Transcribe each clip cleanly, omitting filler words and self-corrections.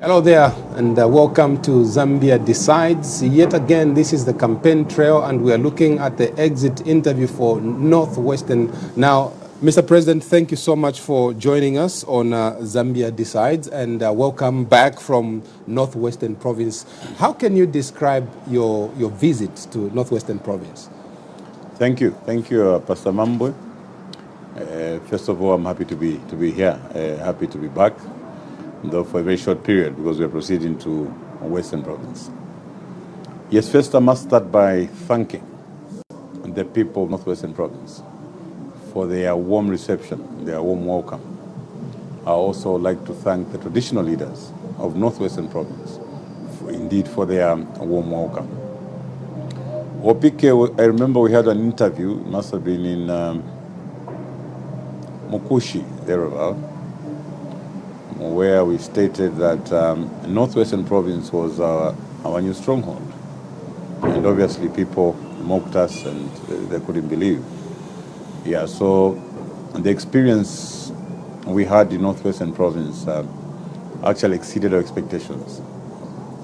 Hello there, and welcome to Zambia Decides. Yet again, this is the campaign trail, and we are looking at the exit interview for Northwestern. Now, Mr. President, thank you so much for joining us on Zambia Decides, and welcome back from Northwestern Province. How can you describe your visit to Northwestern Province? Thank you, Pastor Mambwe. First of all, I'm happy to be here. Happy to be back, though for a very short period, because we're proceeding to Western Province. Yes, first I must start by thanking the people of Northwestern Province for their warm reception, their warm welcome. I also like to thank the traditional leaders of Northwestern Province, for their warm welcome. OPK, I remember we had an interview, it must have been in Mukushi, thereabout, where we stated that Northwestern Province was our new stronghold. And obviously people mocked us and they couldn't believe. Yeah, so the experience we had in Northwestern Province actually exceeded our expectations,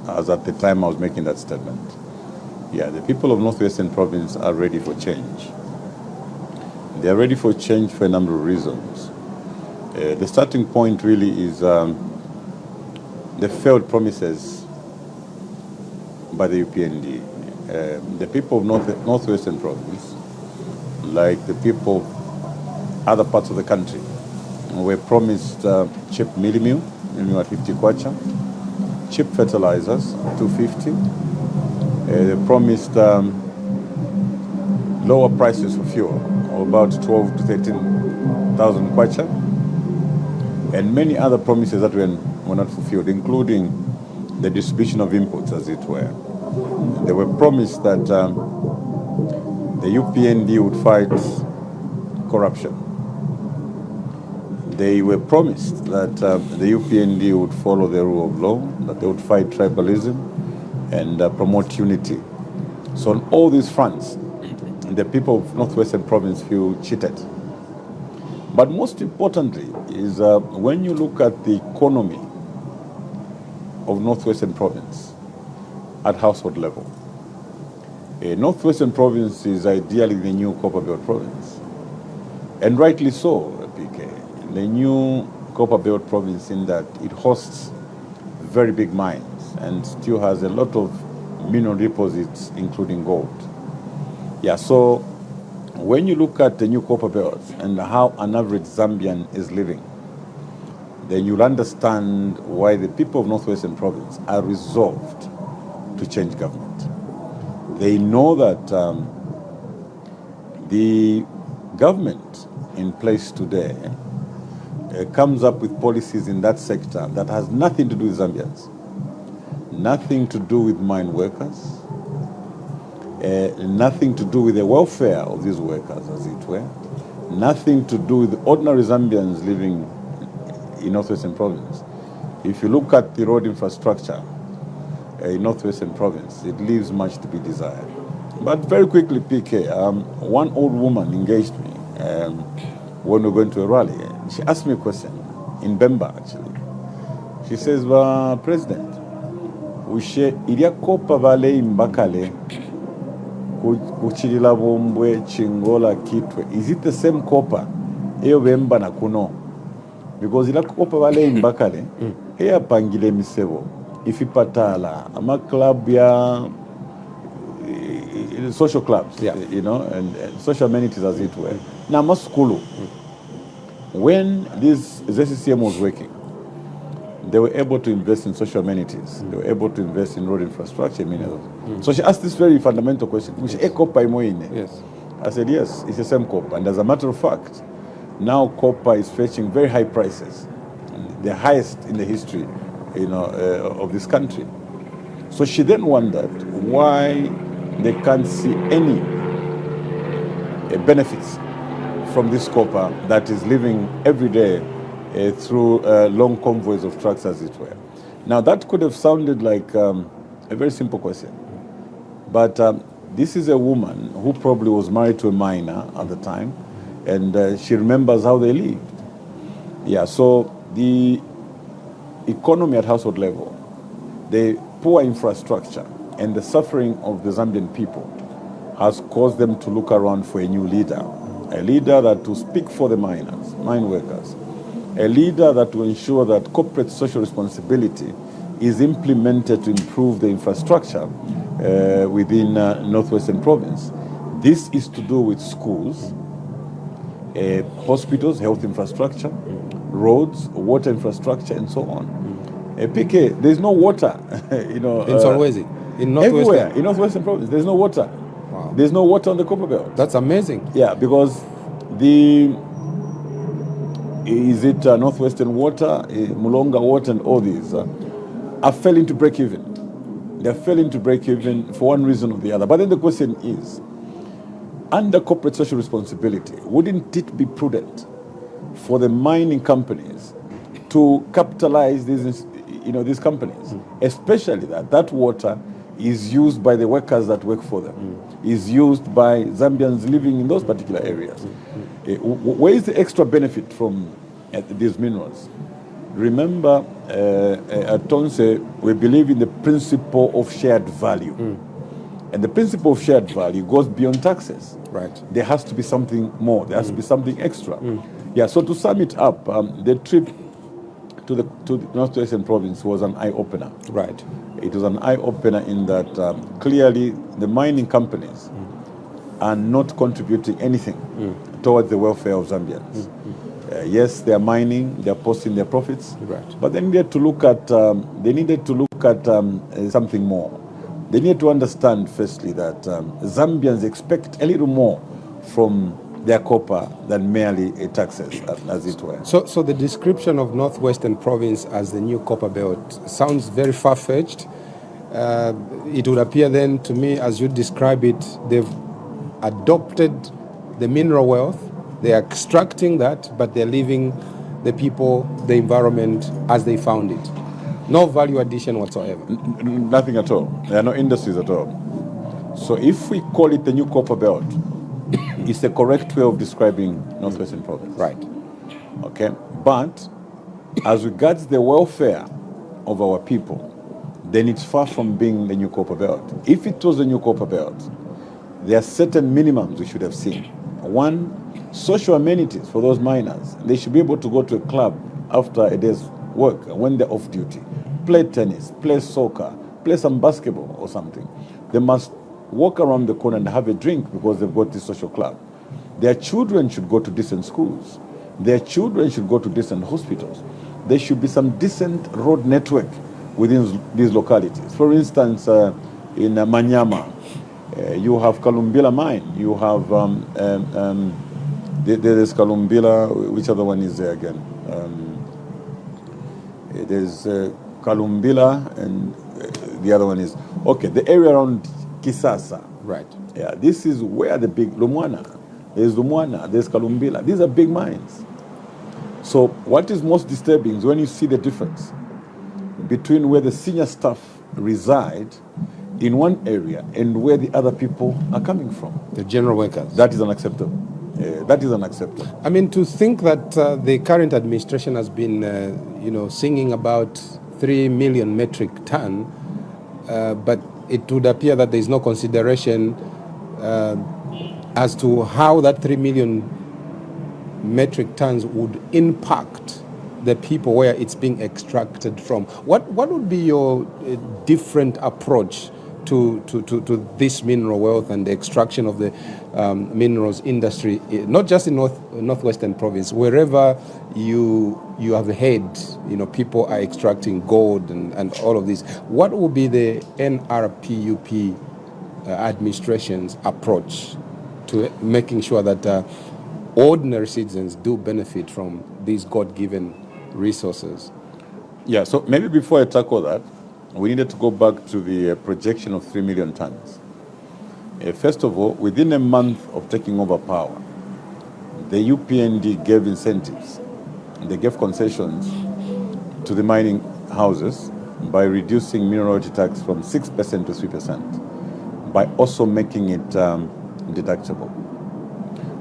as at the time I was making that statement. Yeah, the people of Northwestern Province are ready for change. They are ready for change for a number of reasons. The starting point really is the failed promises by the UPND. The people of Northwestern Province, like the people of other parts of the country, were promised cheap mealie meal at 50 kwacha, cheap fertilizers, 250. They promised lower prices for fuel, about 12 to 13,000 kwacha, and many other promises that were not fulfilled, including the distribution of inputs, as it were. They were promised that the UPND would fight corruption. They were promised that the UPND would follow the rule of law, that they would fight tribalism and promote unity. So on all these fronts, the people of Northwestern Province feel cheated. But most importantly is when you look at the economy of Northwestern Province at household level, Northwestern Province is ideally the new Copper Belt Province. And rightly so, PK. The new Copper Belt Province, in that it hosts very big mines and still has a lot of mineral deposits, including gold. Yeah, so when you look at the new Copper Belt and how an average Zambian is living, then you'll understand why the people of Northwestern Province are resolved to change government. They know that the government in place today comes up with policies in that sector that has nothing to do with Zambians, nothing to do with mine workers, nothing to do with the welfare of these workers, as it were, nothing to do with ordinary Zambians living in Northwestern Province. If you look at the road infrastructure in Northwestern Province, it leaves much to be desired. But very quickly, PK, one old woman engaged me when we were going to a rally. She asked me a question, in Bemba actually. She says, President, ushe iria kopa vale imbakale kuchilila bombwe chingola kitwe, is it the same copper eyo bemba na kuno? Because ila kopa vale imbakale eya pangile misebo ifipatala ama club ya social clubs, yeah, you know, and social amenities, as it were. Now maskulu, when this ZCCM was working, they were able to invest in social amenities. They were able to invest in road infrastructure. So she asked this very fundamental question. Yes. I said, yes, it's the same copper. And as a matter of fact, now copper is fetching very high prices, the highest in the history, of this country. So she then wondered why they can't see any benefits from this copper that is living every day through long convoys of trucks, as it were. Now that could have sounded like a very simple question, but this is a woman who probably was married to a miner at the time, and she remembers how they lived. Yeah, so the economy at household level, the poor infrastructure, and the suffering of the Zambian people has caused them to look around for a new leader. A leader that will speak for the miners, mine workers. A leader that will ensure that corporate social responsibility is implemented to improve the infrastructure within Northwestern Province. This is to do with schools, hospitals, health infrastructure, roads, water infrastructure, and so on. PK, there's no water, in Solwezi, in Northwestern. Everywhere in Northwestern Province, there's no water. Wow. There's no water on the Copper Belt. That's amazing. Yeah, because Northwestern Water, Mulonga Water, and all these are failing to break even. They're failing to break even for one reason or the other. But then the question is, under corporate social responsibility, wouldn't it be prudent for the mining companies to capitalize these companies, especially that water is used by the workers that work for them, is used by Zambians living in those particular areas. Where is the extra benefit from these minerals? Remember, at Tonse, we believe in the principle of shared value. And the principle of shared value goes beyond taxes. Right. There has to be something more. There has to be something extra. Yeah, so to sum it up, the trip to the Northwestern Province was an eye-opener. Right. It was an eye-opener in that clearly the mining companies are not contributing anything towards the welfare of Zambians. Yes, they are mining, they are posting their profits, right, but they needed to look at something more. They need to understand, firstly, that Zambians expect a little more from their copper than merely taxes, as it were. So the description of Northwestern Province as the new copper belt sounds very far-fetched. It would appear then to me, as you describe it, they've adopted the mineral wealth, they're extracting that, but they're leaving the people, the environment as they found it. No value addition whatsoever. Nothing at all. There are no industries at all. So if we call it the new copper belt, it's the correct way of describing Northwestern Province. Right. Okay. But as regards the welfare of our people, then it's far from being the new copper belt. If it was the new copper belt, there are certain minimums we should have seen. One, social amenities for those miners. They should be able to go to a club after a day's work when they're off duty, play tennis, play soccer, play some basketball or something. They must walk around the corner and have a drink because they've got this social club. Their children should go to decent schools. Their children should go to decent hospitals. There should be some decent road network within these localities. For instance, in Manyama, you have Kalumbila mine. You have there's Kalumbila. Which other one is there again? There's Kalumbila, and the other one is the area around Kisasa. Right. Yeah, this is where the big Lumwana. There's Lumwana. There's Kalumbila. These are big mines. So what is most disturbing is when you see the difference between where the senior staff reside in one area and where the other people are coming from. The general workers. That is unacceptable. That is unacceptable. I mean, to think that the current administration has been, singing about 3 million metric ton, but it would appear that there is no consideration as to how that 3 million metric tons would impact the people where it's being extracted from. What would be your different approach to this mineral wealth and the extraction of the minerals industry, not just in Northwestern Province, wherever you have heard, people are extracting gold and all of this. What would be the NRPUP administration's approach to making sure that ordinary citizens do benefit from these God-given resources? Yeah, so maybe before I tackle that, we needed to go back to the projection of 3 million tons. First of all, within a month of taking over power, the UPND gave incentives. They gave concessions to the mining houses by reducing mineral royalty tax from 6% to 3%, by also making it deductible.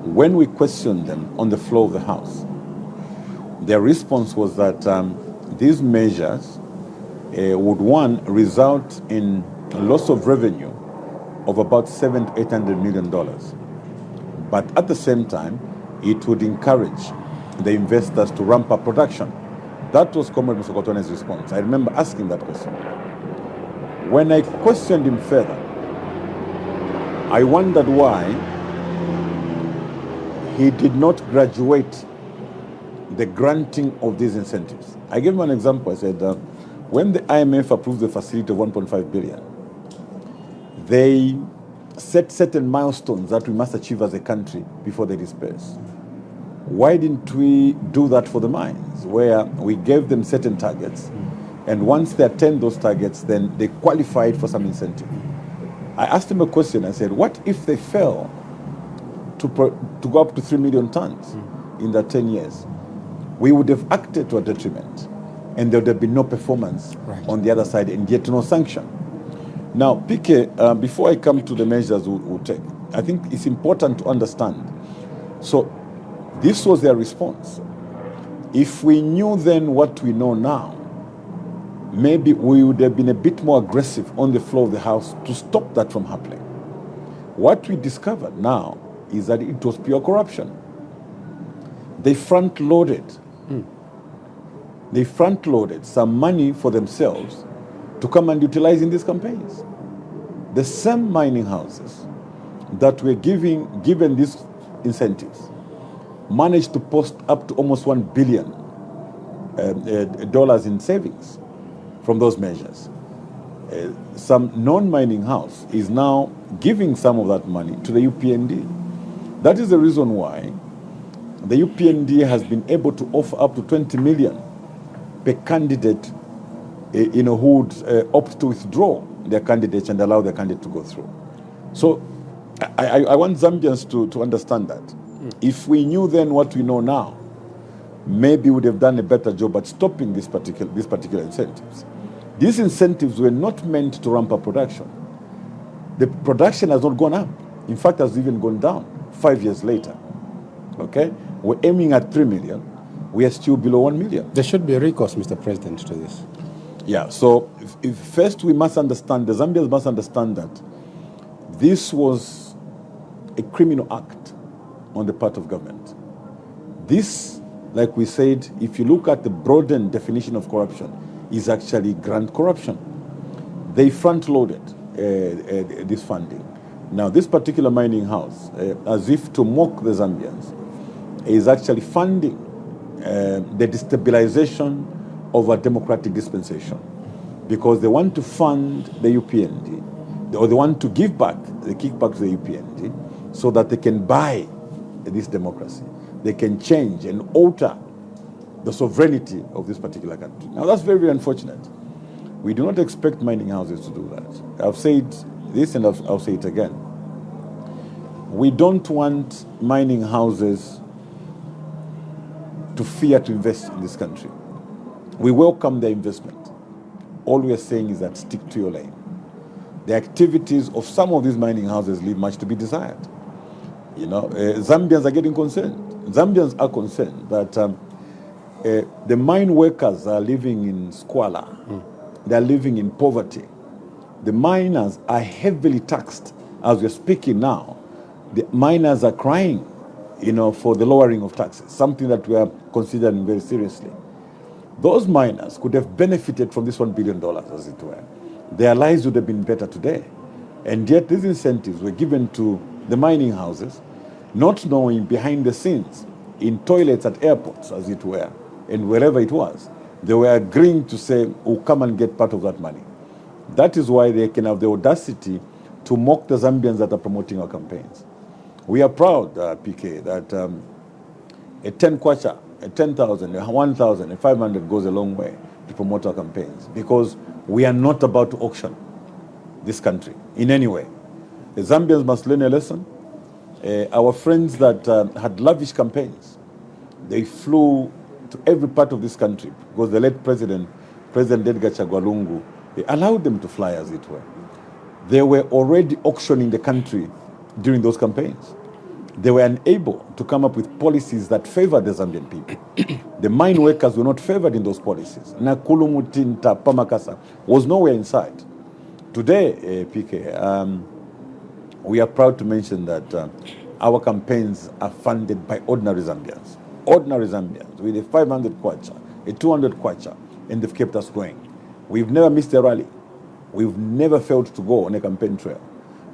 When we questioned them on the floor of the House, their response was that these measures would, one, result in a loss of revenue of about $700 to $800 million. But at the same time, it would encourage the investors to ramp up production. That was Comrade Musokotone's response. I remember asking that question. When I questioned him further, I wondered why he did not graduate the granting of these incentives. I gave him an example. I said, when the IMF approved the facility of $1.5 billion, they set certain milestones that we must achieve as a country before they disperse. Why didn't we do that for the mines, where we gave them certain targets, and once they attained those targets, then they qualified for some incentive? I asked him a question. I said, what if they fail to go up to 3 million tons in that 10 years? We would have acted to a detriment, and there would have been no performance on the other side, and yet no sanction. Now, PK, before I come to the measures we'll take, I think it's important to understand. So this was their response. If we knew then what we know now, maybe we would have been a bit more aggressive on the floor of the House to stop that from happening. What we discovered now is that it was pure corruption. They front-loaded. They front-loaded some money for themselves to come and utilize in these campaigns. The same mining houses that were given these incentives managed to post up to almost $1 billion in savings from those measures. Some non-mining house is now giving some of that money to the UPND. That is the reason why the UPND has been able to offer up to 20 million per candidate who would opt to withdraw their candidates and allow their candidate to go through. So I want Zambians to understand that. If we knew then what we know now, maybe we would have done a better job at stopping these particular incentives. These incentives were not meant to ramp up production. The production has not gone up. In fact, has even gone down 5 years later. Okay? We're aiming at 3 million. We are still below 1 million. There should be a recourse, Mr. President, to this. Yeah, so if first we must understand, the Zambians must understand that this was a criminal act on the part of government. This, like we said, if you look at the broadened definition of corruption, is actually grand corruption. They front-loaded this funding. Now, this particular mining house, as if to mock the Zambians, is actually funding the destabilization of a democratic dispensation, because they want to fund the UPND, or they want to give back the kickback to the UPND so that they can buy this democracy. They can change and alter the sovereignty of this particular country. Now, that's very, very unfortunate. We do not expect mining houses to do that. I've said this and I'll say it again. We don't want mining houses to fear to invest in this country. We welcome their investment. All we are saying is that stick to your lane. The activities of some of these mining houses leave much to be desired. Zambians are getting concerned. Zambians are concerned that the mine workers are living in squalor. They are living in poverty. The miners are heavily taxed. As we're speaking now, the miners are crying, for the lowering of taxes, something that we are considering very seriously. Those miners could have benefited from this $1 billion, as it were. Their lives would have been better today. And yet these incentives were given to the mining houses, not knowing behind the scenes, in toilets at airports, as it were, and wherever it was, they were agreeing to say, oh, come and get part of that money. That is why they can have the audacity to mock the Zambians that are promoting our campaigns. We are proud, PK, that a 10 kwacha, a 10,000, a 1,000, a 500 goes a long way to promote our campaigns, because we are not about to auction this country in any way. The Zambians must learn a lesson. Our friends that had lavish campaigns, they flew to every part of this country, because the late President Edgar Chagwa Lungu, they allowed them to fly, as it were. They were already auctioning the country during those campaigns. They were unable to come up with policies that favor the Zambian people. The mine workers were not favored in those policies. Nakulu, Mutinta, Pamakasa was nowhere inside. Today, PK, we are proud to mention that our campaigns are funded by ordinary Zambians. Ordinary Zambians with a 500 kwacha, a 200 kwacha, and they've kept us going. We've never missed a rally. We've never failed to go on a campaign trail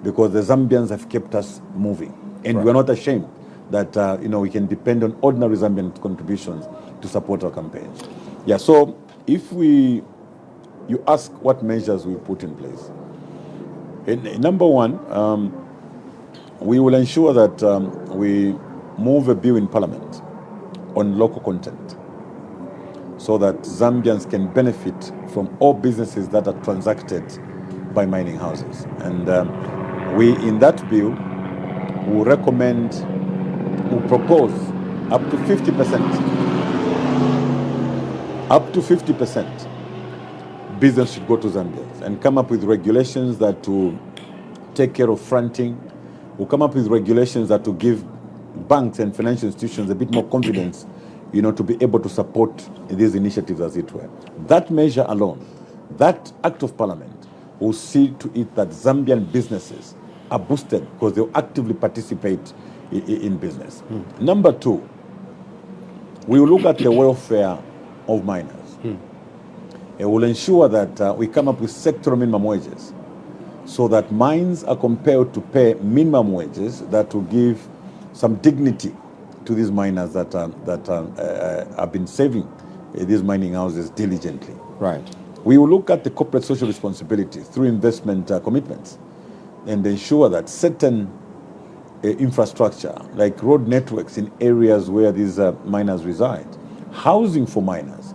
because the Zambians have kept us moving. And we're not ashamed that we can depend on ordinary Zambian contributions to support our campaigns. Yeah, so if you ask what measures we put in place. Number one, we will ensure that we move a bill in Parliament on local content so that Zambians can benefit from all businesses that are transacted by mining houses. And we, in that bill, will propose up to 50%. Up to 50% business should go to Zambians and come up with regulations that will take care of fronting. We'll come up with regulations that will give banks and financial institutions a bit more confidence, to be able to support these initiatives, as it were. That measure alone, that act of parliament, will see to it that Zambian businesses are boosted because they'll actively participate in business. Number two, we will look at the welfare of miners. And we'll ensure that we come up with sectoral minimum wages so that mines are compelled to pay minimum wages that will give some dignity to these miners that have been saving these mining houses diligently. Right. We will look at the corporate social responsibility through investment commitments and ensure that certain infrastructure, like road networks in areas where these miners reside, housing for miners.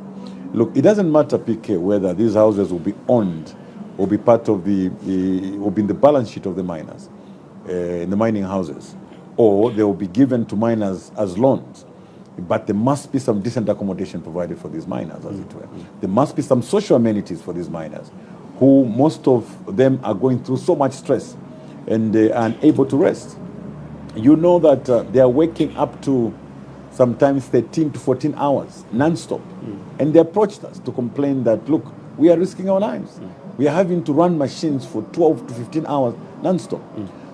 Look, it doesn't matter, PK, whether these houses will be owned or be part of will be in the balance sheet of the miners, in the mining houses, or they will be given to miners as loans. But there must be some decent accommodation provided for these miners, as it were. There must be some social amenities for these miners, who most of them are going through so much stress and they are unable to rest. You know that they are waking up to sometimes 13 to 14 hours non-stop. And they approached us to complain that, look, we are risking our lives. We are having to run machines for 12 to 15 hours non-stop.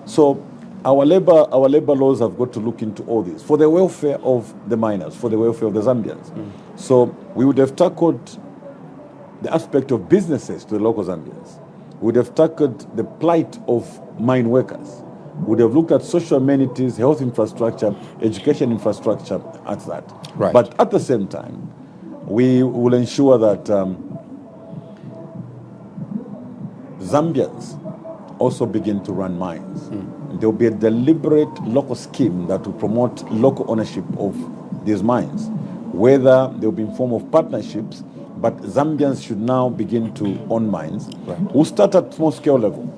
So our labor laws have got to look into all this for the welfare of the miners, for the welfare of the Zambians. So we would have tackled the aspect of businesses to the local Zambians. We would have tackled the plight of mine workers. We would have looked at social amenities, health infrastructure, education infrastructure at that. Right. But at the same time, we will ensure that Zambians also begin to run mines. There will be a deliberate local scheme that will promote local ownership of these mines, whether they will be in form of partnerships, but Zambians should now begin to own mines. Right. We'll start at small scale level.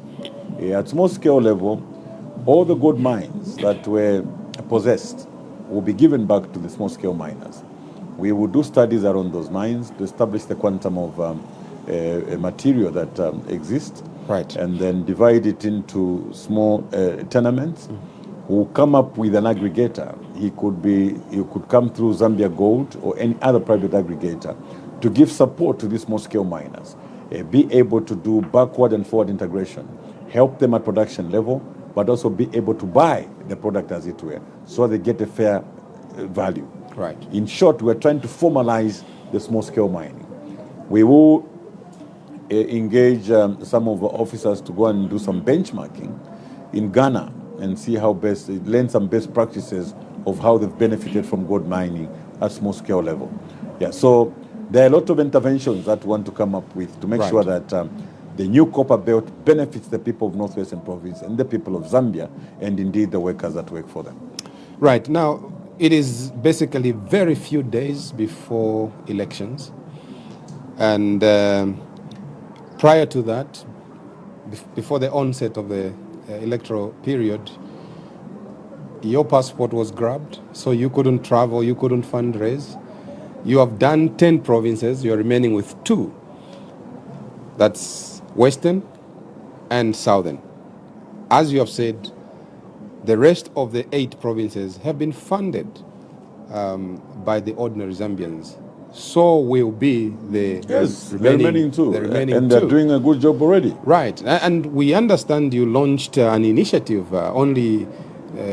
At small scale level, all the gold mines that were possessed will be given back to the small scale miners. We will do studies around those mines to establish the quantum of material that exists. Right. And then divide it into small tenements. We'll come up with an aggregator. He could come through Zambia Gold or any other private aggregator to give support to these small-scale miners, be able to do backward and forward integration, help them at production level, but also be able to buy the product, as it were, so they get a fair value. Right. In short, we're trying to formalize the small-scale mining. We will engage some of our officers to go and do some benchmarking in Ghana and see how learn some best practices of how they've benefited from gold mining at small-scale level. Yeah, so there are a lot of interventions that we want to come up with to make sure that the new copper belt benefits the people of Northwestern Province and the people of Zambia, and indeed the workers that work for them. Right. Now, it is basically very few days before elections. And prior to that, before the onset of the electoral period, your passport was grabbed, so you couldn't travel, you couldn't fundraise. You have done 10 provinces, you're remaining with 2. That's Western and Southern. As you have said, the rest of the 8 provinces have been funded by the ordinary Zambians, so will be the remaining two. And they're doing a good job already. Right. And we understand you launched an initiative only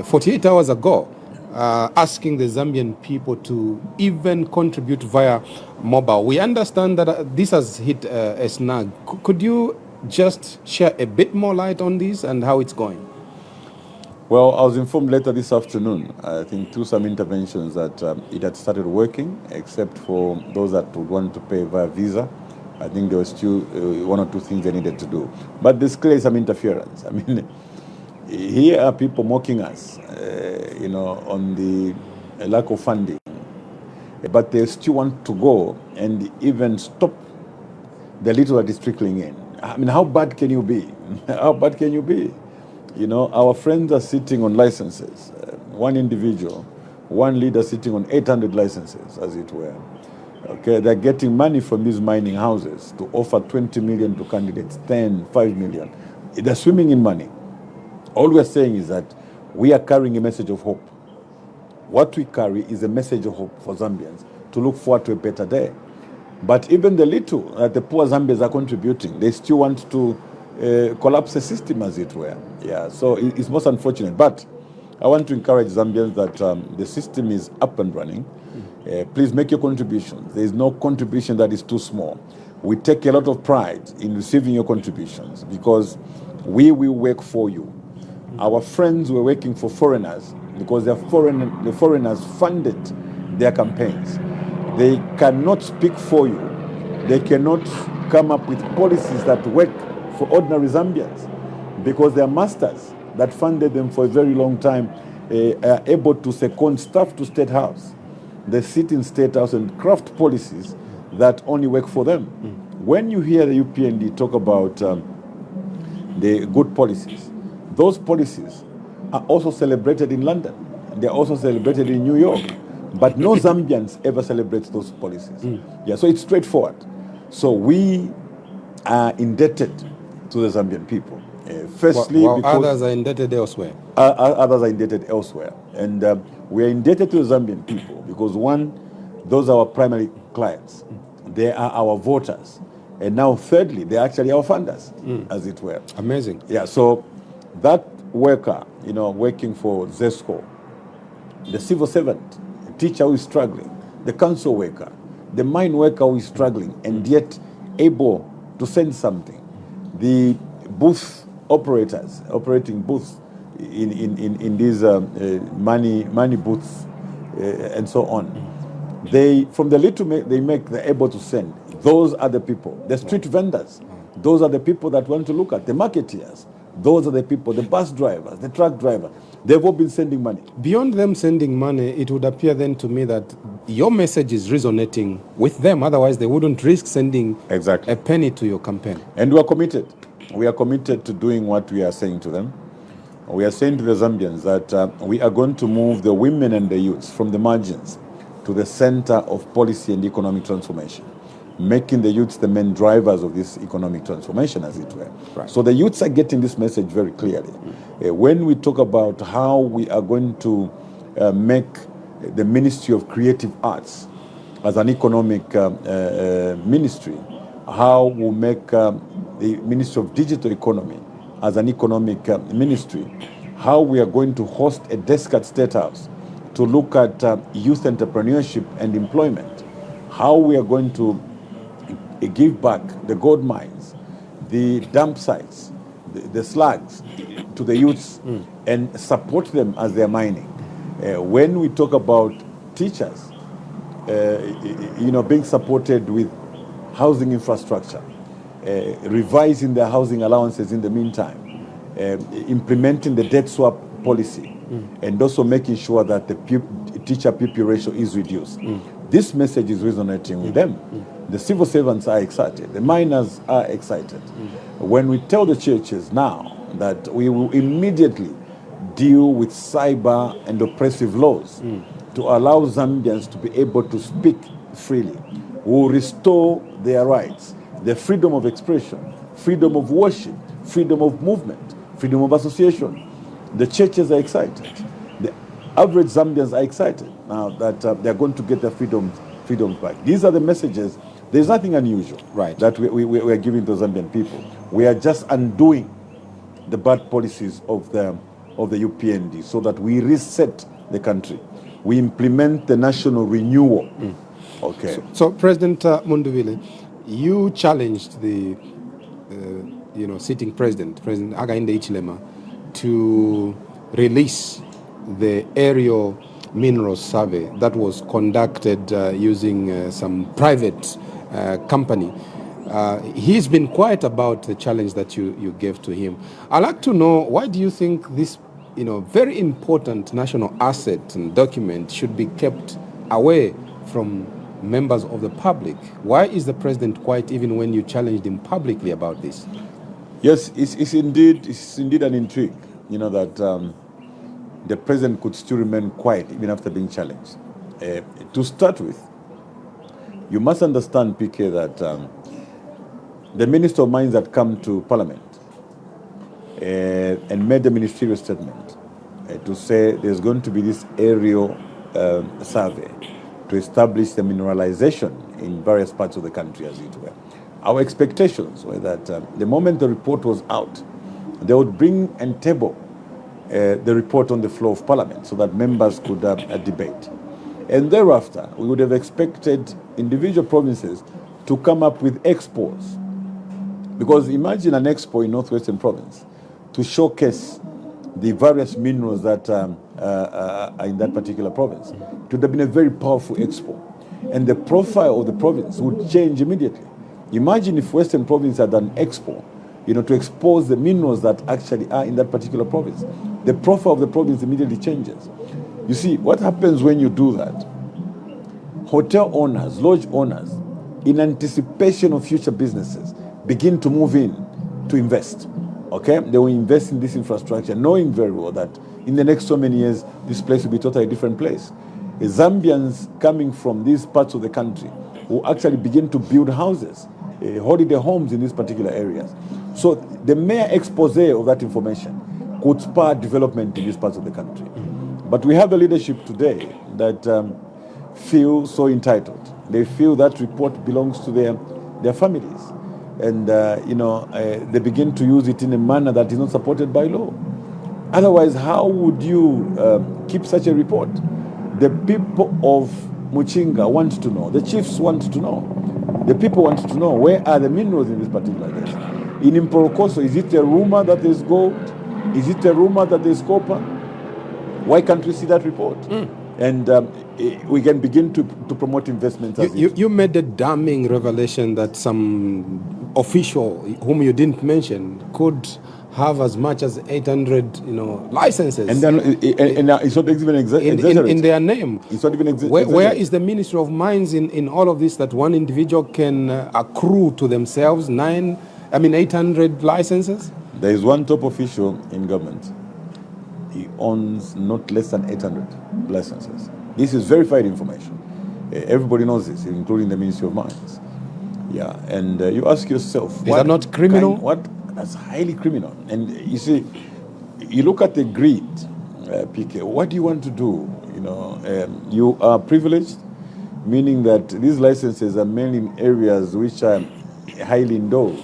48 hours ago, asking the Zambian people to even contribute via mobile. We understand that this has hit a snag. Could you just share a bit more light on this and how it's going? Well, I was informed later this afternoon, I think through some interventions, that it had started working, except for those that would want to pay via Visa. I think there was still one or two things they needed to do. But there's clearly some interference. I mean, here are people mocking us, on the lack of funding. But they still want to go and even stop the little that is trickling in. I mean, how bad can you be? How bad can you be? Our friends are sitting on licenses. One individual, one leader sitting on 800 licenses, as it were. Okay, they're getting money from these mining houses to offer 20 million to candidates, 10, 5 million. They're swimming in money. All we're saying is that we are carrying a message of hope. What we carry is a message of hope for Zambians to look forward to a better day. But even the little that the poor Zambians are contributing, they still want to collapse the system, as it were. Yeah, so it's most unfortunate. But I want to encourage Zambians that the system is up and running. Please make your contributions. There is no contribution that is too small. We take a lot of pride in receiving your contributions because we will work for you. Our friends were working for foreigners because the foreigners funded their campaigns. They cannot speak for you. They cannot come up with policies that work for ordinary Zambians because their masters that funded them for a very long time are able to second staff to State House. They sit in State House and craft policies that only work for them. When you hear the UPND talk about the good policies, those policies are also celebrated in London. They're also celebrated in New York. But no Zambians ever celebrate those policies. Yeah, so it's straightforward. So we are indebted to the Zambian people. Firstly, while because others are indebted elsewhere. Others are indebted elsewhere. And we are indebted to the Zambian people because, one, those are our primary clients. They are our voters. And now, thirdly, they're actually our funders, as it were. Amazing. Yeah, so that worker, working for ZESCO, the civil servant, the teacher who is struggling, the council worker, the mine worker who is struggling and yet able to send something, the booth operators operating booths in these money booths and so on. They, from the little they make, they're able to send. Those are the people. The street vendors, those are the people that want to look at. The marketeers, those are the people. The bus drivers, the truck driver, they've all been sending money. Beyond them sending money, it would appear then to me that your message is resonating with them. Otherwise, they wouldn't risk sending a penny to your campaign. And we are committed. We are committed to doing what we are saying to them. We are saying to the Zambians that we are going to move the women and the youths from the margins to the center of policy and economic transformation, making the youths the main drivers of this economic transformation, as it were. Right. So the youths are getting this message very clearly. When we talk about how we are going to make the Ministry of Creative Arts as an economic ministry, how we make the Ministry of Digital Economy as an economic ministry, how we are going to host a desk at State House to look at youth entrepreneurship and employment, how we are going to give back the gold mines, the dump sites, the slugs to the youths and support them as they're mining. When we talk about teachers, being supported with housing infrastructure, revising their housing allowances in the meantime, implementing the debt swap policy, and also making sure that the teacher-pupil ratio is reduced. This message is resonating with them. The civil servants are excited. The miners are excited. When we tell the churches now that we will immediately deal with cyber and oppressive laws to allow Zambians to be able to speak freely, we will restore their rights, the freedom of expression, freedom of worship, freedom of movement, freedom of association. The churches are excited. The average Zambians are excited now that they're going to get their freedoms back. These are the messages. There's nothing unusual that we are giving to Zambian people. We are just undoing the bad policies of the UPND so that we reset the country. We implement the national renewal. Okay. So President Mundubile, you challenged the sitting President Hakainde Hichilema, to release the aerial minerals survey that was conducted using some private company. He's been quiet about the challenge that you gave to him. I'd like to know, why do you think this very important national asset and document should be kept away from members of the public? Why is the president quiet even when you challenged him publicly about this? Yes, it's indeed an intrigue, that the president could still remain quiet even after being challenged. To start with, you must understand, PK, that the Minister of Mines had come to Parliament and made a ministerial statement to say there's going to be this aerial survey to establish the mineralization in various parts of the country, as it were. Our expectations were that the moment the report was out, they would bring and table the report on the floor of Parliament so that members could debate. And thereafter, we would have expected individual provinces to come up with expos. Because imagine an expo in Northwestern Province to showcase the various minerals that are in that particular province. It would have been a very powerful expo. And the profile of the province would change immediately. Imagine if Western Province had an expo, to expose the minerals that actually are in that particular province. The profile of the province immediately changes. You see, what happens when you do that? Hotel owners, lodge owners, in anticipation of future businesses, begin to move in to invest. Okay? They will invest in this infrastructure, knowing very well that in the next so many years, this place will be a totally different place. Zambians coming from these parts of the country will actually begin to build houses, holiday homes in these particular areas. So the mere expose of that information could spur development in these parts of the country. But we have a leadership today that feel so entitled. They feel that report belongs to their families. And, they begin to use it in a manner that is not supported by law. Otherwise, how would you keep such a report? The people of Muchinga want to know. The chiefs want to know. The people want to know, where are the minerals in this particular case? In Imporokoso, is it a rumor that there's gold? Is it a rumor that there's copper? Why can't we see that report? And we can begin to promote investments. You made a damning revelation that some official, whom you didn't mention, could have as much as 800, licenses. And then it's not even exaggerated. In their name. It's not even exaggerated. Where is the Ministry of Mines in all of this, that one individual can accrue to themselves 800 licenses? There is one top official in government. He owns not less than 800 licenses. This is verified information. Everybody knows this, including the Ministry of Mines. Yeah, and you ask yourself, is that not criminal? That's highly criminal. And you see, you look at the greed, PK. What do you want to do? You are privileged, meaning that these licenses are mainly in areas which are highly endowed.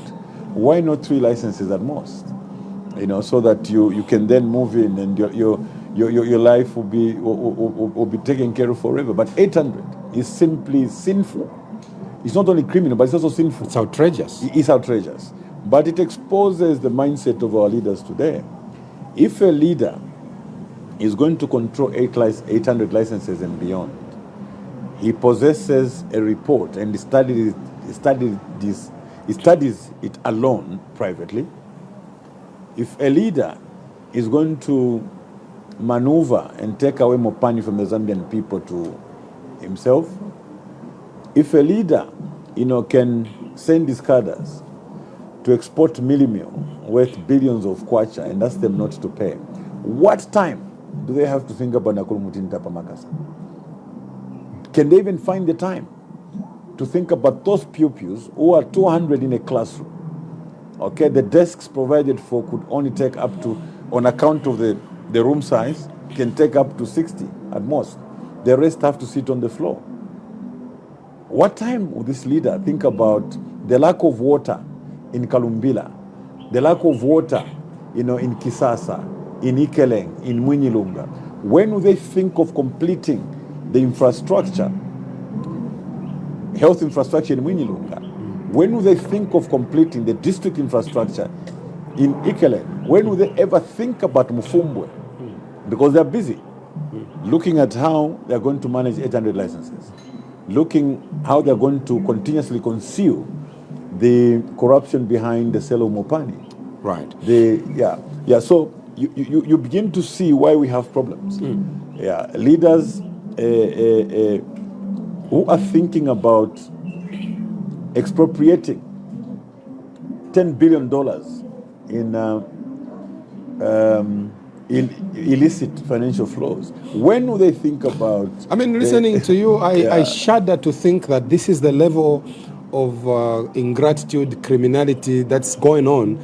Why not 3 licenses at most? So that you can then move in and your life will be taken care of forever. But 800 is simply sinful. It's not only criminal, but it's also sinful. It's outrageous. It's outrageous. But it exposes the mindset of our leaders today. If a leader is going to control 800 licenses and beyond, he possesses a report and he studies it alone privately. If a leader is going to maneuver and take away more money from the Zambian people to himself, if a leader, can send his cadres to export millimil worth billions of kwacha and ask them not to pay, what time do they have to think about Nakuru Mutinta Pamakasa? Can they even find the time to think about those pupils who are 200 in a classroom? Okay, the desks provided for could only take up to, on account of the room size, can take up to 60 at most. The rest have to sit on the floor. What time would this leader think about the lack of water in Kalumbila, the lack of water, in Kisasa, in Ikeleng, in Mwinyilunga? When will they think of completing the infrastructure, health infrastructure in Mwinyilunga? When will they think of completing the district infrastructure in Ikeleng? When will they ever think about Mufumbwe? Because they're busy looking at how they're going to manage 800 licenses, looking how they're going to continuously conceal the corruption behind the sale of Mopani. Right. So you begin to see why we have problems. Yeah, leaders who are thinking about expropriating $10 billion in illicit financial flows. When will they think about... I mean, listening to you, I shudder to think that this is the level of ingratitude, criminality that's going on.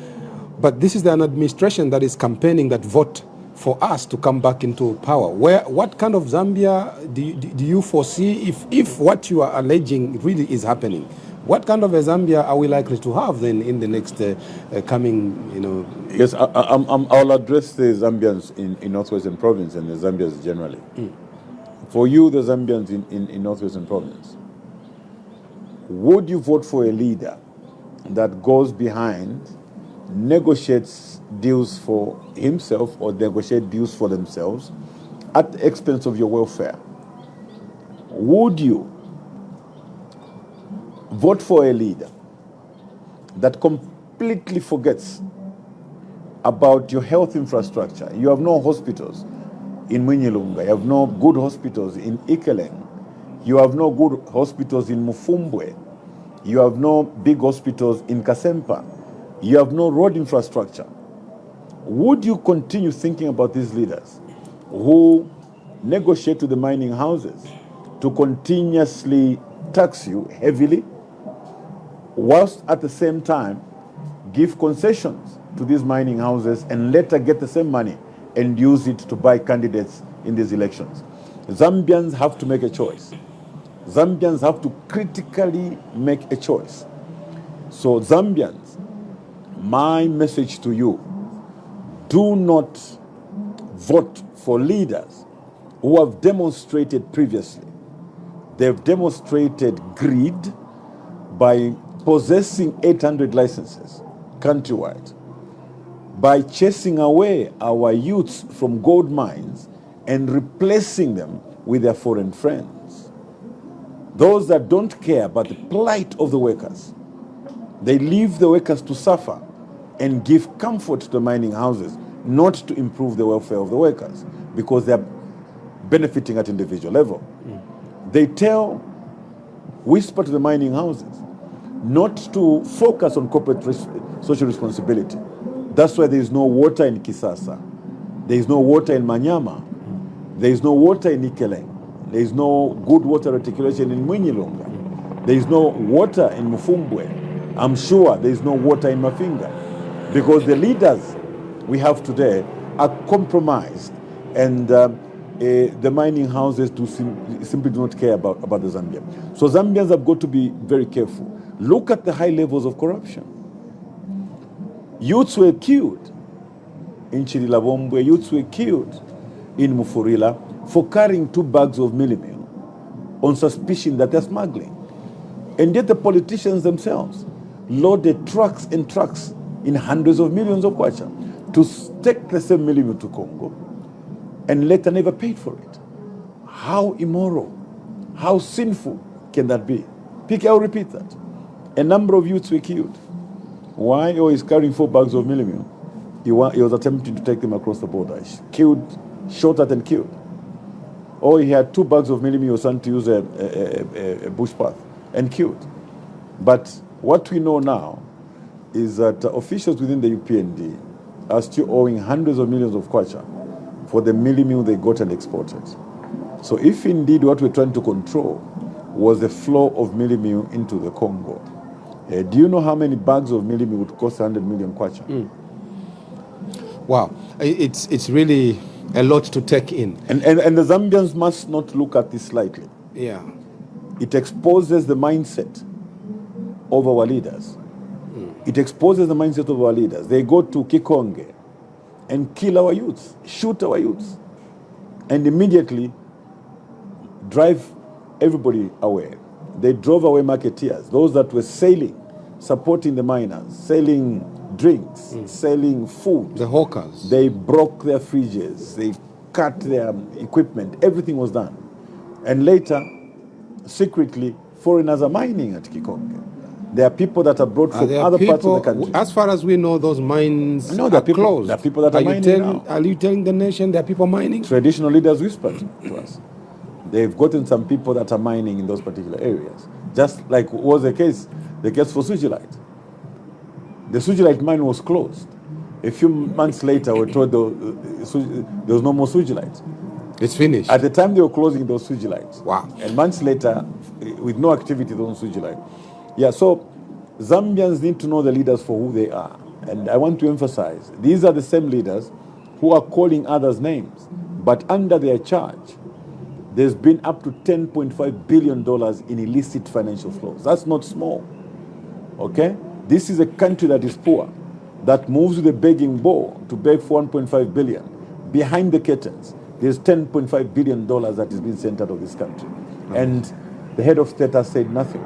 But this is an administration that is campaigning that vote for us to come back into power. What kind of Zambia do you foresee if what you are alleging really is happening? What kind of a Zambia are we likely to have then in the next coming, Yes, I'll address the Zambians in Northwestern Province and the Zambians generally. For you, the Zambians in Northwestern Province, would you vote for a leader that goes behind, negotiates deals for himself or negotiate deals for themselves at the expense of your welfare? Would you vote for a leader that completely forgets about your health infrastructure? You have no hospitals in Mwinyilunga. You have no good hospitals in Ikeleng. You have no good hospitals in Mufumbwe. You have no big hospitals in Kasempa. You have no road infrastructure. Would you continue thinking about these leaders who negotiate with the mining houses to continuously tax you heavily, whilst at the same time give concessions to these mining houses and later get the same money and use it to buy candidates in these elections? Zambians have to make a choice. Zambians have to critically make a choice. So Zambians, my message to you, do not vote for leaders who have demonstrated previously. They've demonstrated greed by possessing 800 licenses countrywide, by chasing away our youths from gold mines and replacing them with their foreign friends. Those that don't care about the plight of the workers. They leave the workers to suffer and give comfort to the mining houses, not to improve the welfare of the workers, because they're benefiting at individual level. They whisper to the mining houses not to focus on corporate social responsibility. That's why there is no water in Kisasa. There is no water in Manyama. There is no water in Ikeleng. There is no good water reticulation in Mwinyilunga. There is no water in Mufumbwe. I'm sure there is no water in Mafinga, because the leaders we have today are compromised, and the mining houses simply do not care about the Zambia. So Zambians have got to be very careful. Look at the high levels of corruption. Youths were killed in Chirilabombwe. Youths were killed in Mufurila for carrying 2 bags of millimil on suspicion that they're smuggling. And yet the politicians themselves loaded trucks and trucks in hundreds of millions of kwacha to take the same millimil to Congo and later never paid for it. How immoral, how sinful can that be? I'll repeat that. A number of youths were killed. Why? Oh, he's carrying 4 bags of millimil. He was attempting to take them across the border. Killed, shot at and killed. Or he had 2 bags of millimil, he was trying to use a bush path and killed. But what we know now is that officials within the UPND are still owing hundreds of millions of kwacha for the millimil they got and exported. So if indeed what we're trying to control was the flow of millimil into the Congo, do you know how many bags of millimil would cost 100 million kwacha? Wow, it's really a lot to take in. And the Zambians must not look at this lightly. Yeah. It exposes the mindset of our leaders. It exposes the mindset of our leaders. They go to Kikonge and kill our youths, shoot our youths, and immediately drive everybody away. They drove away marketeers, those that were selling, supporting the miners, selling drinks, selling food. The hawkers. They broke their fridges, they cut their equipment, everything was done. And later, secretly, foreigners are mining at Kikonge. There are people that are brought from other parts of the country. As far as we know, those mines are closed. There are people that are mining now. Are you telling the nation there are people mining? Traditional leaders whispered to us. They've gotten some people that are mining in those particular areas. Just like was the case for Sujilite. The Sujilite mine was closed. A few months later, we were told there was no more Sujilite. It's finished. At the time they were closing those Sujilites. Wow. And months later, with no activity on Sujilite. Yeah, so Zambians need to know the leaders for who they are. And I want to emphasize, these are the same leaders who are calling others names. But under their charge, there's been up to $10.5 billion in illicit financial flows. That's not small. Okay? This is a country that is poor, that moves with a begging bowl to beg for $1.5 billion. Behind the curtains, there's $10.5 billion that is being sent out of this country. And the head of state has said nothing.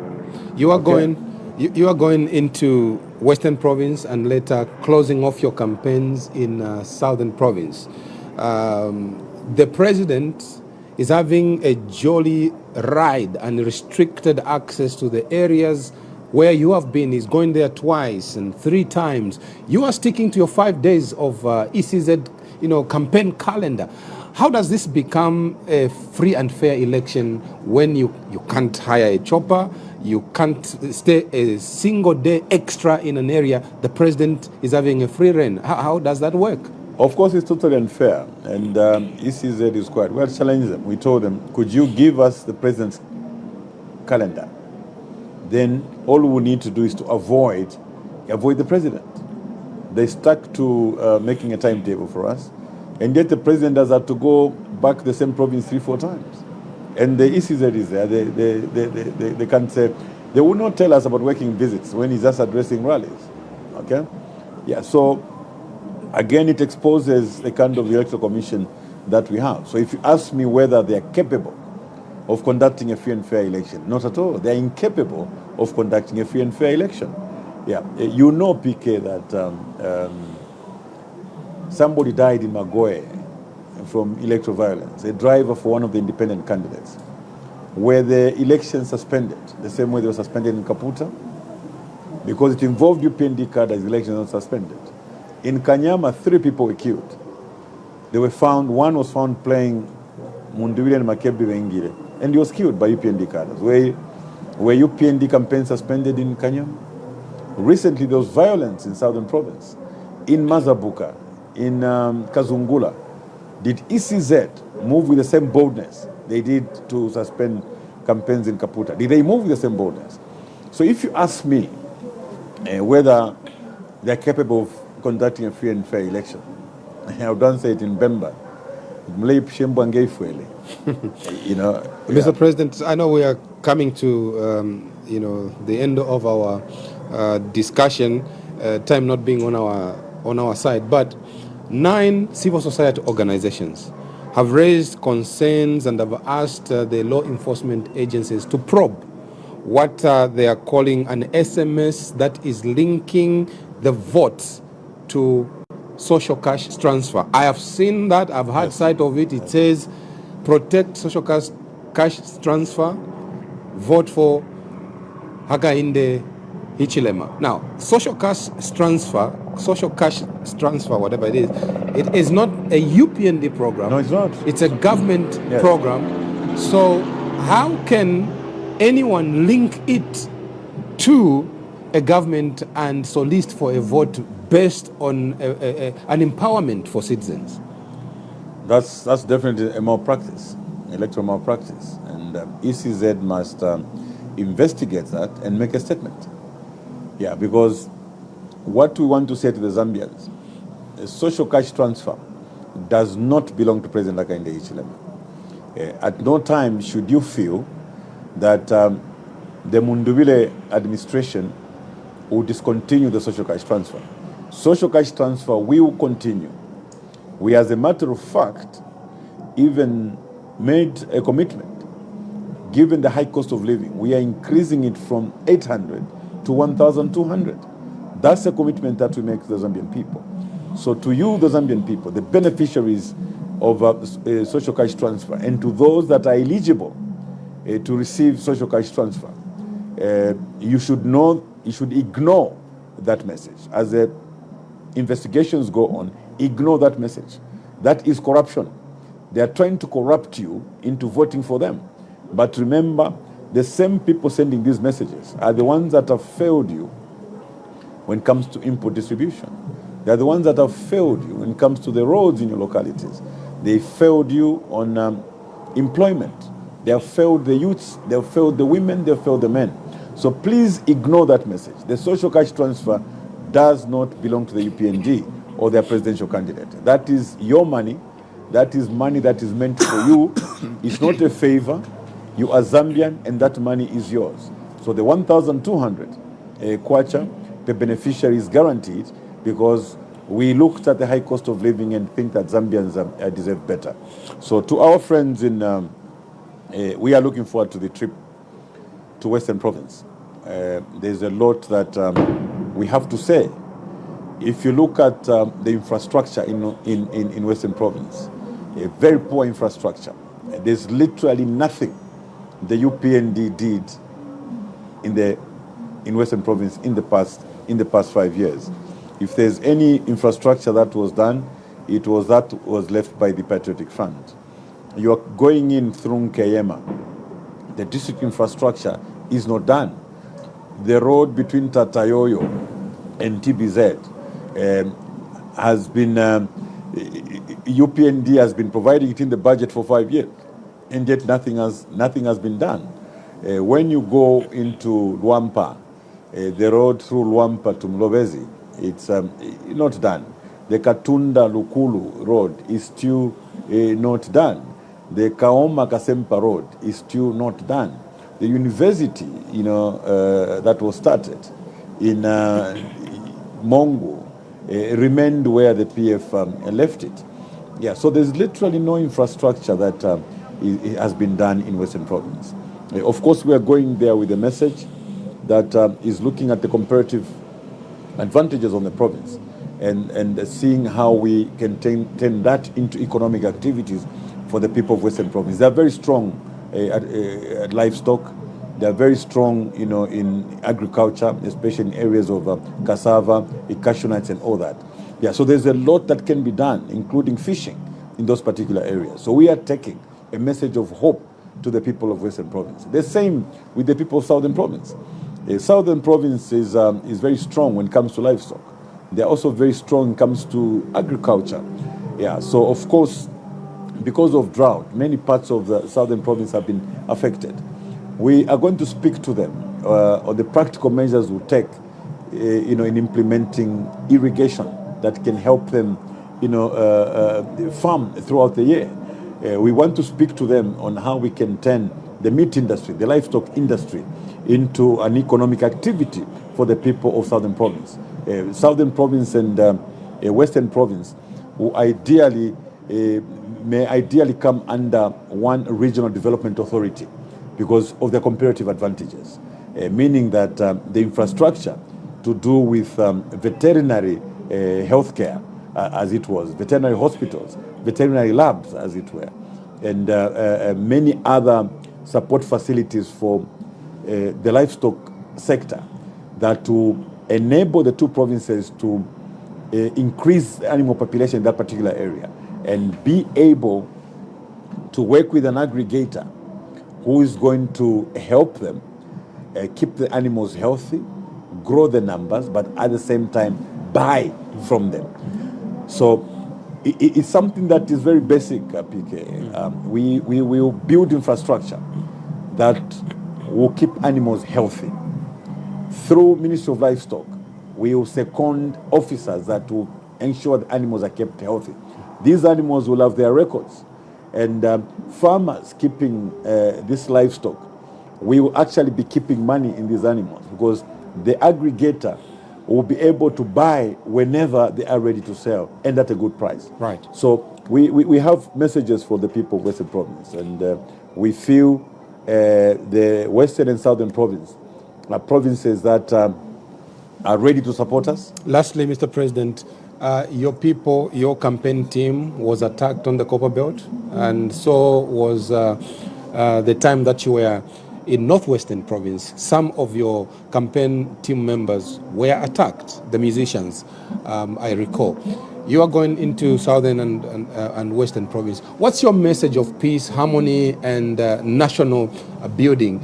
You are going into Western Province and later closing off your campaigns in Southern Province. The president is having a jolly ride and restricted access to the areas where you have been. He's going there twice and 3 times. You are sticking to your 5 days of ECZ, campaign calendar. How does this become a free and fair election when you can't hire a chopper, you can't stay a single day extra in an area, the president is having a free reign? How does that work? Of course, it's totally unfair, and ECZ is quiet. We had challenged them. We told them, could you give us the president's calendar? Then all we need to do is to avoid the president. They stuck to making a timetable for us, and yet the president has had to go back to the same province 3-4 times. And the ECZ is there. They can't say, they will not tell us about working visits when he's just addressing rallies. Okay? Yeah, so again, it exposes the kind of electoral commission that we have. So if you ask me whether they are capable of conducting a free and fair election, not at all. They are incapable of conducting a free and fair election. Yeah, you know, PK, that somebody died in Magoe from electoral violence, a driver for one of the independent candidates. Were the elections suspended the same way they were suspended in Kaputa? Because it involved UPND cadres, the elections were suspended. In Kanyama, 3 people were killed. They were found, one was found playing Mundubile and Makebi Wengire, and he was killed by UPND cadres. Were UPND campaigns suspended in Kanyama? Recently, there was violence in Southern Province, in Mazabuka, in Kazungula. Did ECZ move with the same boldness they did to suspend campaigns in Kaputa? Did they move with the same boldness? So if you ask me whether they're capable of conducting a free and fair election, I would answer it in Bemba. Mr. President, I know we are coming to the end of our discussion, time not being on our side, but 9 civil society organizations have raised concerns and have asked the law enforcement agencies to probe what they are calling an SMS that is linking the votes to social cash transfer. I have seen that. I've had sight of it. It says, protect social cash transfer, vote for Hakainde Hichilema. Now, social cash transfer, whatever it is not a UPND program. No, it's not. It's a government program. So how can anyone link it to a government and solicit for a vote based on an empowerment for citizens? That's definitely a malpractice, electoral malpractice. And ECZ must investigate that and make a statement. Yeah, because what we want to say to the Zambians, a social cash transfer does not belong to President Hakainde Hichilema. At no time should you feel that the Mundubile administration will discontinue the social cash transfer. Social cash transfer will continue. We, as a matter of fact, even made a commitment. Given the high cost of living, we are increasing it from 800 to 1,200. That's a commitment that we make to the Zambian people. So to you, the Zambian people, the beneficiaries of social cash transfer, and to those that are eligible to receive social cash transfer, you should ignore that message. As the investigations go on, ignore that message. That is corruption. They are trying to corrupt you into voting for them. But remember, the same people sending these messages are the ones that have failed you when it comes to import distribution. They are the ones that have failed you when it comes to the roads in your localities. They failed you on employment. They have failed the youths, they have failed the women, they have failed the men. So please ignore that message. The social cash transfer does not belong to the UPND or their presidential candidate. That is your money. That is money that is meant for you. It's not a favor. You are Zambian, and that money is yours. So the 1,200 kwacha per beneficiary is guaranteed, because we looked at the high cost of living and think that Zambians deserve better. So to our friends in, we are looking forward to the trip to Western Province. There's a lot that we have to say. If you look at the infrastructure in Western Province, a very poor infrastructure. There's literally nothing the UPND did in Western Province in the past 5 years. If there's any infrastructure that was done, it was that was left by the Patriotic Front. You are going in through Nkeyema. The district infrastructure is not done. The road between Tatayoyo and TBZ has been, UPND has been providing it in the budget for 5 years, and yet nothing has been done. When you go into Luampa, the road through Luampa to Mlobezi, it's not done. The Katunda Lukulu road is still not done. The Kaoma Kasempa road is still not done. The university, that was started in Mongo remained where the PF left it. Yeah, so there's literally no infrastructure that has been done in Western Province. Of course, we are going there with a message that is looking at the comparative advantages on the province and seeing how we can turn that into economic activities for the people of Western Province. They are very strong at livestock. They are very strong, in agriculture, especially in areas of cassava, cashew nuts, and all that. Yeah, so there's a lot that can be done, including fishing in those particular areas. So we are taking a message of hope to the people of Western Province. The same with the people of Southern Province. Southern Province is very strong when it comes to livestock. They're also very strong when it comes to agriculture. Yeah, so of course, because of drought, many parts of the Southern Province have been affected. We are going to speak to them on the practical measures we'll take, in implementing irrigation that can help them, farm throughout the year. We want to speak to them on how we can turn the meat industry, the livestock industry, into an economic activity for the people of Southern Province. Southern Province and Western Province who may ideally come under one regional development authority because of the comparative advantages, meaning that the infrastructure to do with veterinary healthcare, as it was, veterinary hospitals, veterinary labs, as it were, and many other support facilities for the livestock sector that to enable the two provinces to increase the animal population in that particular area and be able to work with an aggregator who is going to help them keep the animals healthy, grow the numbers, but at the same time buy from them. So it's something that is very basic, PK. We will build infrastructure that will keep animals healthy. Through Ministry of Livestock, we will second officers that will ensure the animals are kept healthy. These animals will have their records. And farmers keeping this livestock, we will actually be keeping money in these animals because the aggregator will be able to buy whenever they are ready to sell and at a good price. Right. So we have messages for the people of Western Province, and we feel the Western and Southern Province are provinces that are ready to support us. Lastly, Mr. President, your people, your campaign team was attacked on the Copper Belt, and so was the time that you were in Northwestern Province. Some of your campaign team members were attacked, the musicians, I recall. You are going into Southern and Western Province. What's your message of peace, harmony, and national building?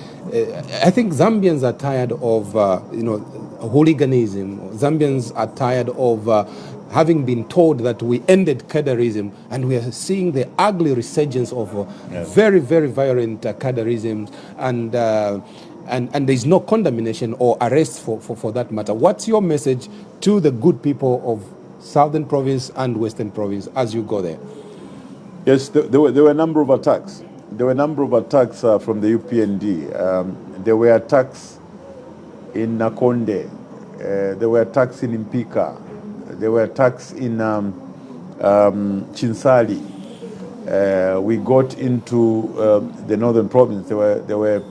I think Zambians are tired of, hooliganism. Zambians are tired of having been told that we ended cadreism, and we are seeing the ugly resurgence of very, very violent cadreism, and there's no condemnation or arrest for that matter. What's your message to the good people of Southern Province and Western Province as you go there? Yes, there were a number of attacks. There were a number of attacks from the UPND. There were attacks in Nakonde. There were attacks in Impika. There were attacks in Chinsali. We got into the Northern Province. There were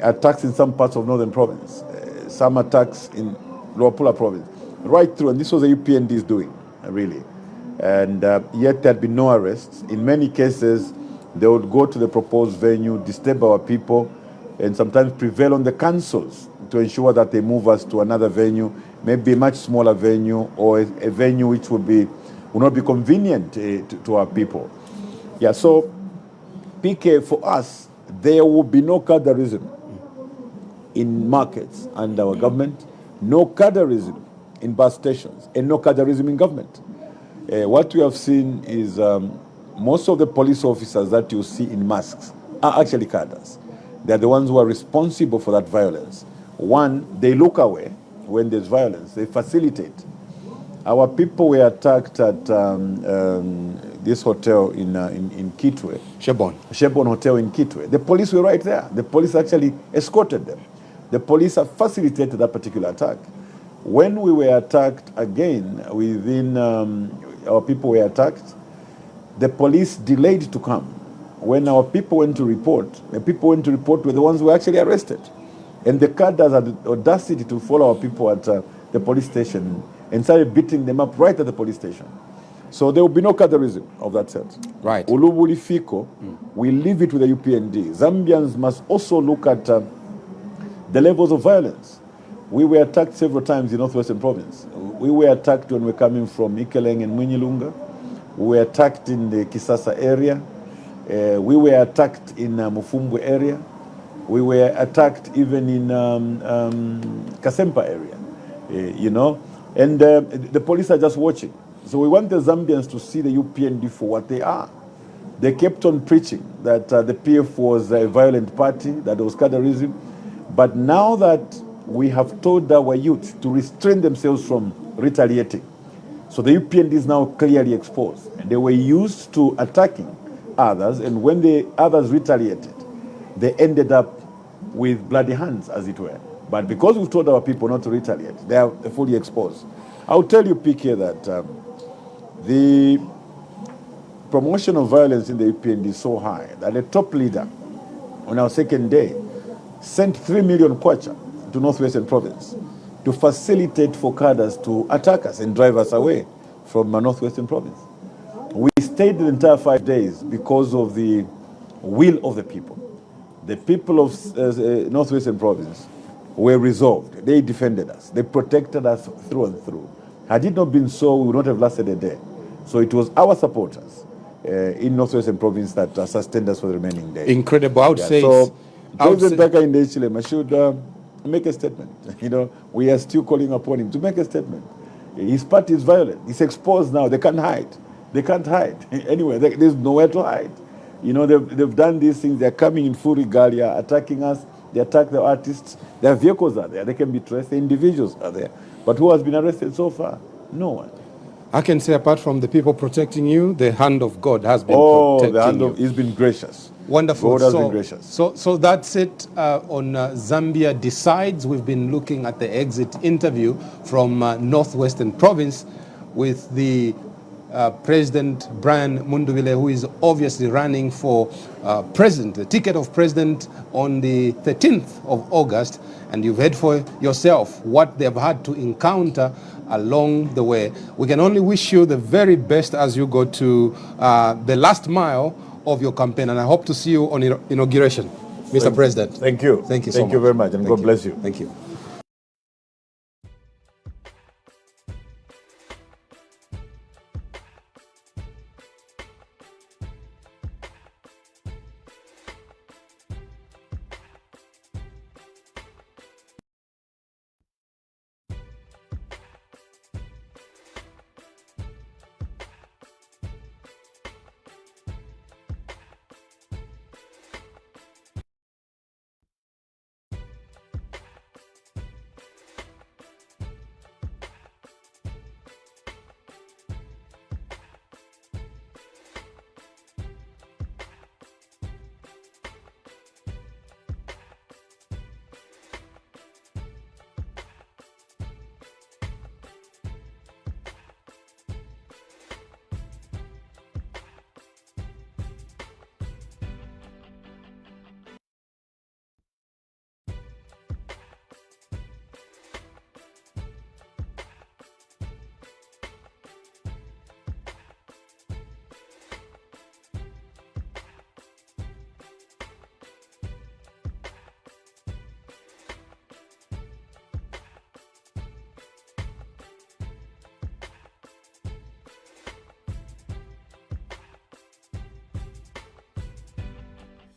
attacks in some parts of Northern Province. Some attacks in Luapula Province. Right through, and this was the UPND's doing, really. And yet there had been no arrests. In many cases, they would go to the proposed venue, disturb our people, and sometimes prevail on the councils to ensure that they move us to another venue, maybe a much smaller venue, or a venue which will not be convenient to our people. Yeah, so PK, for us, there will be no cadreism in markets under our government, no cadreism in bus stations, and no cadreism in government. What we have seen is most of the police officers that you see in masks are actually cadres. They're the ones who are responsible for that violence. One, they look away when there's violence. They facilitate. Our people were attacked at this hotel in Kitwe. Shebon Hotel in Kitwe. The police were right there. The police actually escorted them. The police have facilitated that particular attack. When we were attacked again, our people were attacked, the police delayed to come. When our people went to report, the people went to report were the ones who were actually arrested. And the cadres had the audacity to follow our people at the police station and started beating them up right at the police station. So there will be no cadreism of that sense. Right. Ulubuli Fiko, we leave it with the UPND. Zambians must also look at the levels of violence. We were attacked several times in Northwestern Province. We were attacked when we were coming from Ikeleng and Mwinyilunga. We were attacked in the Kisasa area. We were attacked in Mufumbwe area. We were attacked even in Kasempa area, and the police are just watching. So we want the Zambians to see the UPND for what they are. They kept on preaching that the PF was a violent party, that was cadreism. But now that we have told our youth to restrain themselves from retaliating, so the UPND is now clearly exposed. And they were used to attacking others, and when the others retaliated, they ended up with bloody hands, as it were. But because we've told our people not to retaliate, they are fully exposed. I'll tell you, PK, that the promotion of violence in the UPND is so high that the top leader, on our second day, sent 3 million kwacha to Northwestern Province to facilitate for cadres to attack us and drive us away from Northwestern Province. We stayed the entire 5 days because of the will of the people. The people of Northwestern Province were resolved. They defended us. They protected us through and through. Had it not been so, we would not have lasted a day. So it was our supporters in Northwestern Province that sustained us for the remaining day. Incredible. I would say. So President Daka in Chile should make a statement. We are still calling upon him to make a statement. His party is violent. It's exposed now. They can't hide. They can't hide. Anyway, there's nowhere to hide. They've done these things. They're coming in full regalia, attacking us. They attack the artists. Their vehicles are there. They can be traced. The individuals are there. But who has been arrested so far? No one. I can say apart from the people protecting you, the hand of God has been protecting the hand you. of, he's been gracious. Wonderful. God has been gracious. So that's it on Zambia Decides. We've been looking at the exit interview from Northwestern Province with the President Brian Mundubile, who is obviously running for president, the ticket of president on the 13th of August. And you've heard for yourself what they've had to encounter along the way. We can only wish you the very best as you go to the last mile of your campaign, and I hope to see you on inauguration, Mr. President. Thank you. Thank you so much. Thank you very much, and God bless you. Thank you.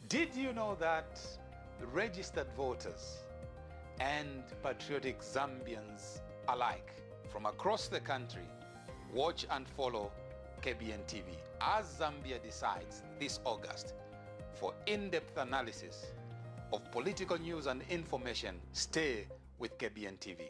Did you know that registered voters and patriotic Zambians alike from across the country watch and follow KBN TV as Zambia Decides this August? For in-depth analysis of political news and information, stay with KBN TV.